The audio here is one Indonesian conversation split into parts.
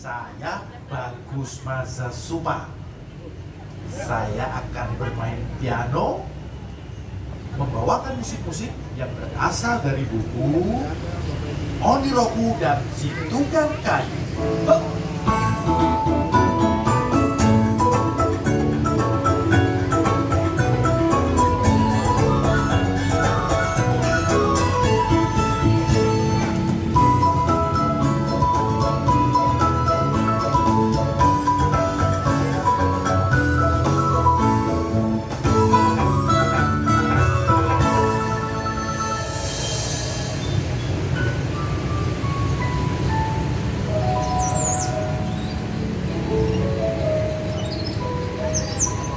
Saya Bagus Mazasuma. Saya akan bermain piano, membawakan musik-musik yang berasal dari buku Oniroku dan Si Tukang Kayu.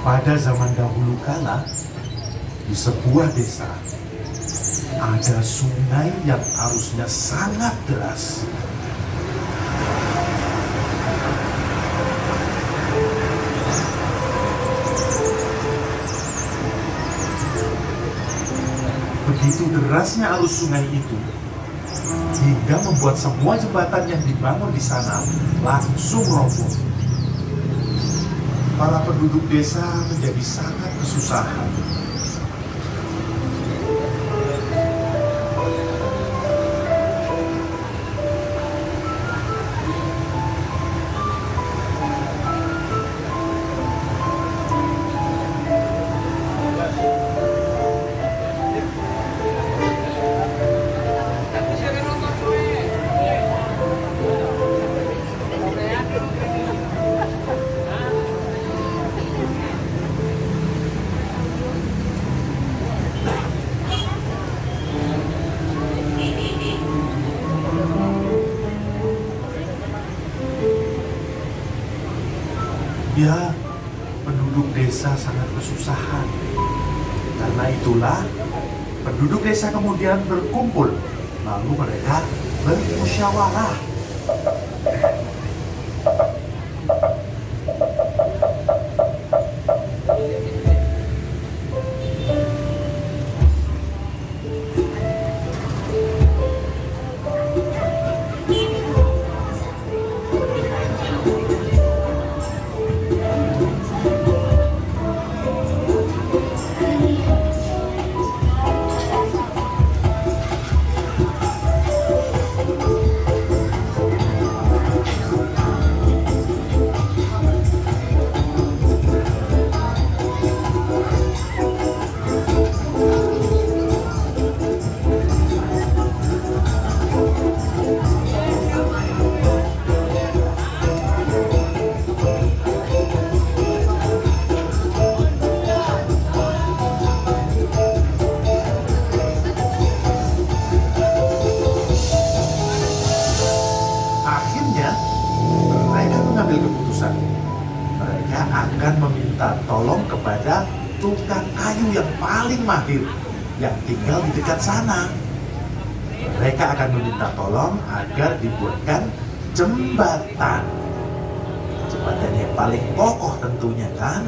Pada zaman dahulu kala, di sebuah desa, ada sungai yang arusnya sangat deras. Begitu derasnya arus sungai itu, hingga membuat semua jembatan yang dibangun di sana langsung roboh. Para penduduk desa menjadi sangat kesusahan. Ya, penduduk desa sangat kesusahan. Karena itulah, penduduk desa kemudian berkumpul, lalu mereka bermusyawarah. Keputusan, mereka akan meminta tolong kepada tukang kayu yang paling mahir yang tinggal di dekat sana. Mereka akan meminta tolong agar dibuatkan jembatan yang paling kokoh tentunya kan.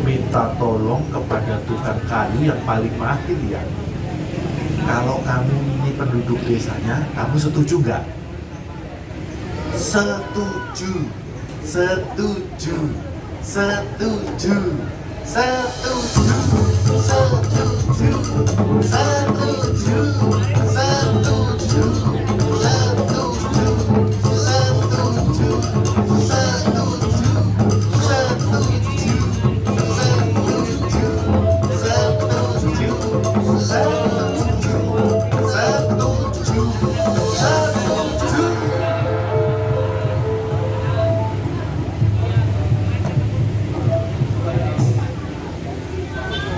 Minta tolong kepada tukang kayu yang paling mahir ya. Kalau kamu ini penduduk desanya, kamu setuju nggak? Setuju, setuju, setuju, setuju, setuju, setuju, setuju,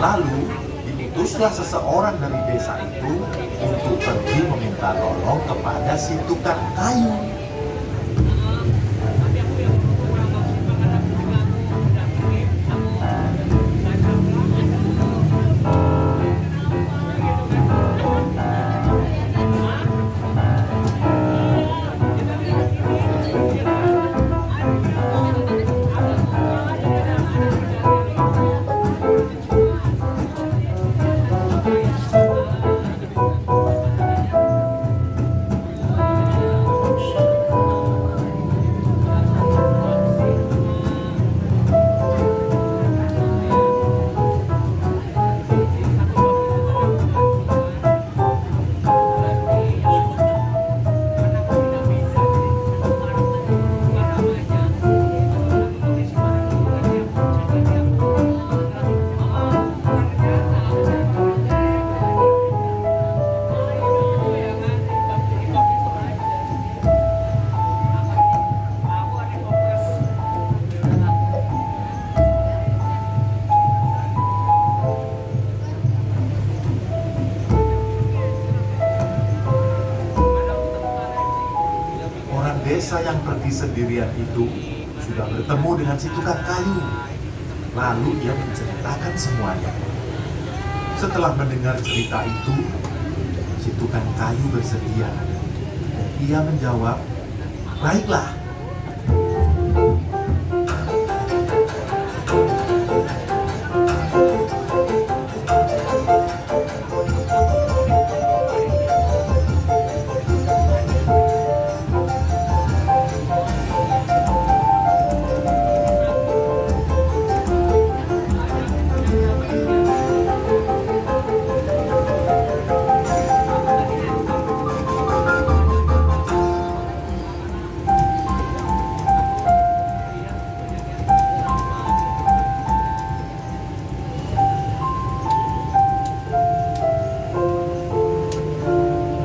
Lalu diutuslah seseorang dari desa itu untuk pergi meminta tolong kepada si tukang kayu. desa yang pergi sendirian itu sudah bertemu dengan si tukang kayu. Lalu ia menceritakan semuanya. Setelah mendengar cerita itu, si tukang kayu bersedia. Dan ia menjawab, "Baiklah."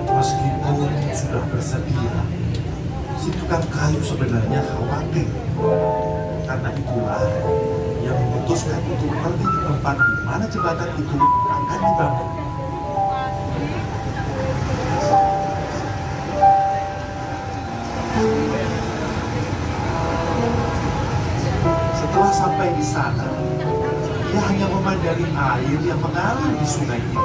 Meskipun sudah bersedia, si tukang kayu sebenarnya khawatir. Karena itulah ia memutuskan untuk pergi ke tempat di mana jembatan itu akan dibangun. Setelah sampai di sana, ia hanya memandang air yang mengalir di sungai itu.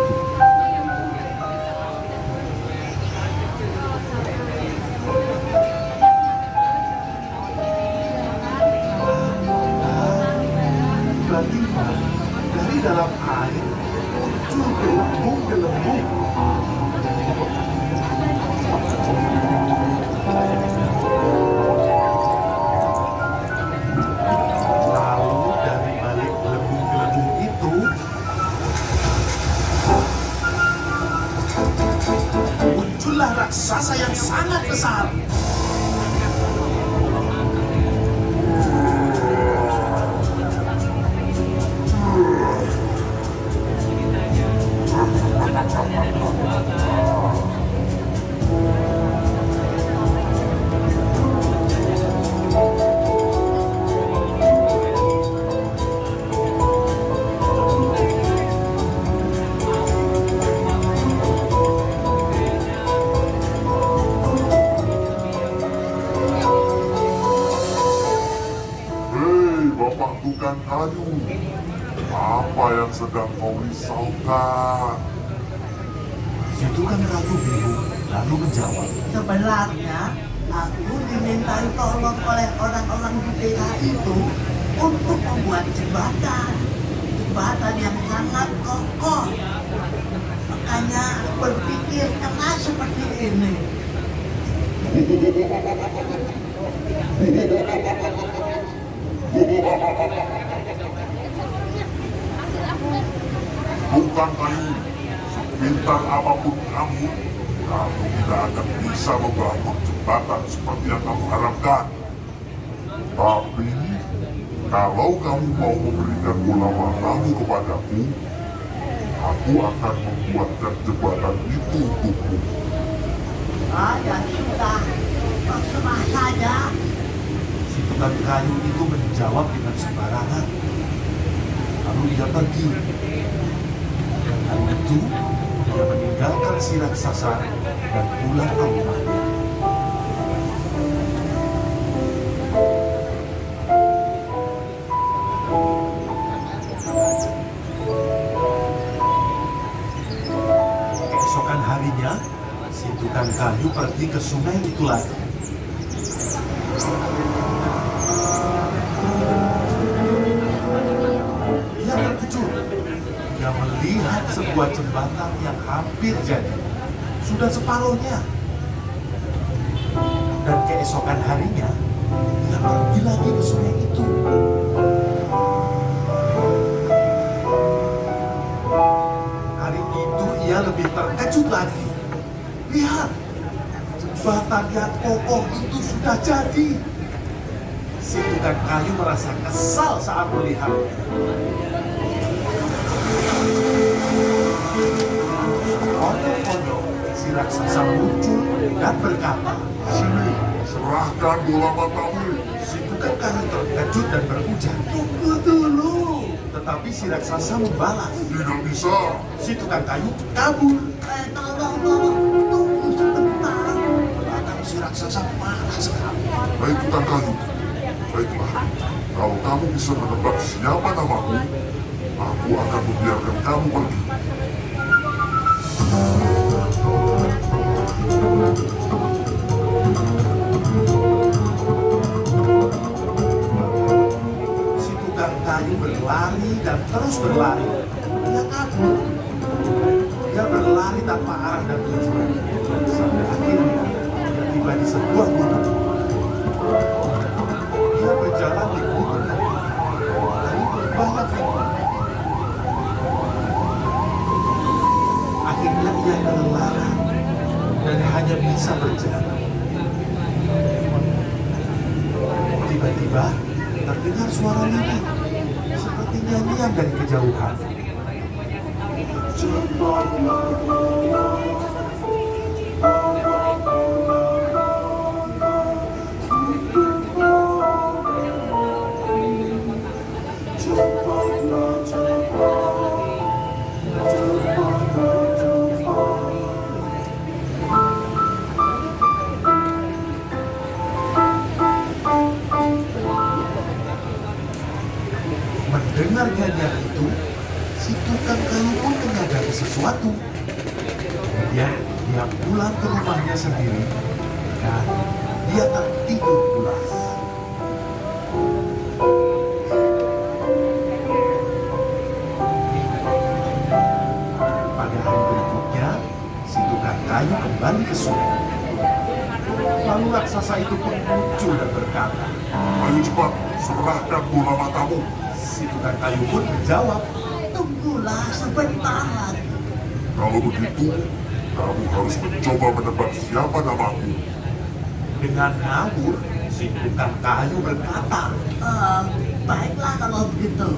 Tiba-tiba dari dalam air muncul gelembung-gelembung. Lalu dari balik gelembung-gelembung itu muncullah raksasa yang sangat besar. Bapak tukang kayu, apa yang sedang kau risaukan? Si tukang kayu bingung lalu menjawab, Sebenarnya aku dimintai tolong oleh orang-orang di desa itu untuk membuat jembatan yang sangat kokoh. Makanya berpikir keras seperti ini. Tukang kayu, sepintar apapun kamu tidak akan bisa membangun jembatan seperti yang kamu harapkan. Tapi, kalau kamu mau memberikan bola matamu kepadaku, aku akan membuatkan jembatan itu untukmu. Ya sudah, terserah saja. si tukang kayu itu menjawab dengan sembarangan. Lalu dia pergi. Lalu itu dia meninggalkan si raksasa dan pulang ke rumahnya. Keesokan harinya, si tukang kayu pergi ke sungai itu lagi. Ia terkejut. Dia melihat sebuah jembatan yang hampir jadi. Sudah separuhnya. Dan keesokan harinya, ia pergi lagi ke sungai itu. Hari itu ia lebih terkejut lagi. Lihat, jembatan yang kokoh itu sudah jadi. Si tukang kayu merasa kesal saat melihatnya. Konyol-konyol, si raksasa muncul dan berkata, Sini, serahkan bola matamu. si tukang kayu terkejut dan berujar, Tunggu dulu. tetapi si raksasa membalas. Tidak bisa. Si tukang kayu kabur. Tolong, tunggu sebentar. Belakang si raksasa marah sekali. Baik tukang kayu, baiklah. Kalau kamu bisa menebak siapa namaku, aku akan membiarkan kamu pergi. Si tukang kayu berlari dan terus berlari. Dia kabur. Dia berlari tanpa arah dan tujuan. Sampai akhirnya dia tiba di sebuah gunung. Dia berjalan di gunung lalu banyak rintangan. Akhirnya ia kelelahan dan hanya bisa berjalan. Tiba-tiba terdengar suara lirih seperti nyanyian dari kejauhan. Mendengar nyanyian itu, si tukang kayu pun menyadari sesuatu. Kemudian dia pulang ke rumahnya sendiri dan dia tertidur pulas. Pada hari berikutnya, si tukang kayu kembali ke sungai. Lalu raksasa itu pun muncul dan berkata, Ayo cepat, serahkan bola matamu. si tukang kayu pun menjawab, Tunggulah sebentar lagi. Kalau begitu, kamu harus mencoba menebak siapa namaku. dengan ngawur, si tukang kayu berkata, Baiklah kalau begitu.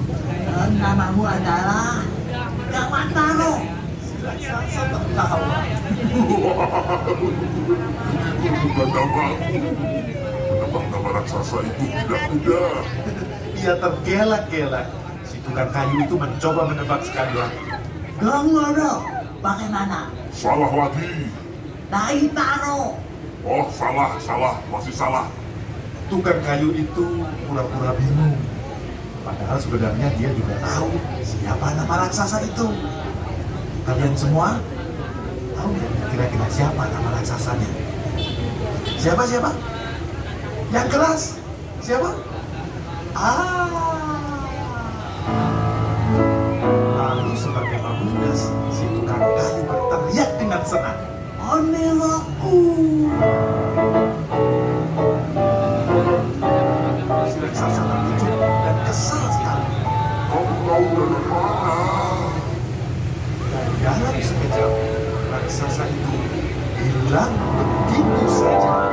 Namamu adalah Gawataro. si raksasa tertawa. Itu bukan namaku. Menebak nama raksasa itu tidak mudah. Ia tergelak-gelak. Si tukang kayu itu mencoba menebak sekali lagi. Gawataro. Bagaimana? Salah lagi. Daitaro. Oh, salah, masih salah. Tukang kayu itu pura-pura bingung. Padahal sebenarnya dia juga tahu siapa nama raksasa itu. Kalian semua tahu nggak kira-kira siapa nama raksasanya? Siapa? Yang keras? Siapa? Lalu sebagai pamungkas, si tukang kayu berteriak dengan senang. Onelaku. Si raksasa terkejut dan kesal sekali. Kamu tahu dari mana? Dan dalam sekejap, raksasa itu hilang begitu saja.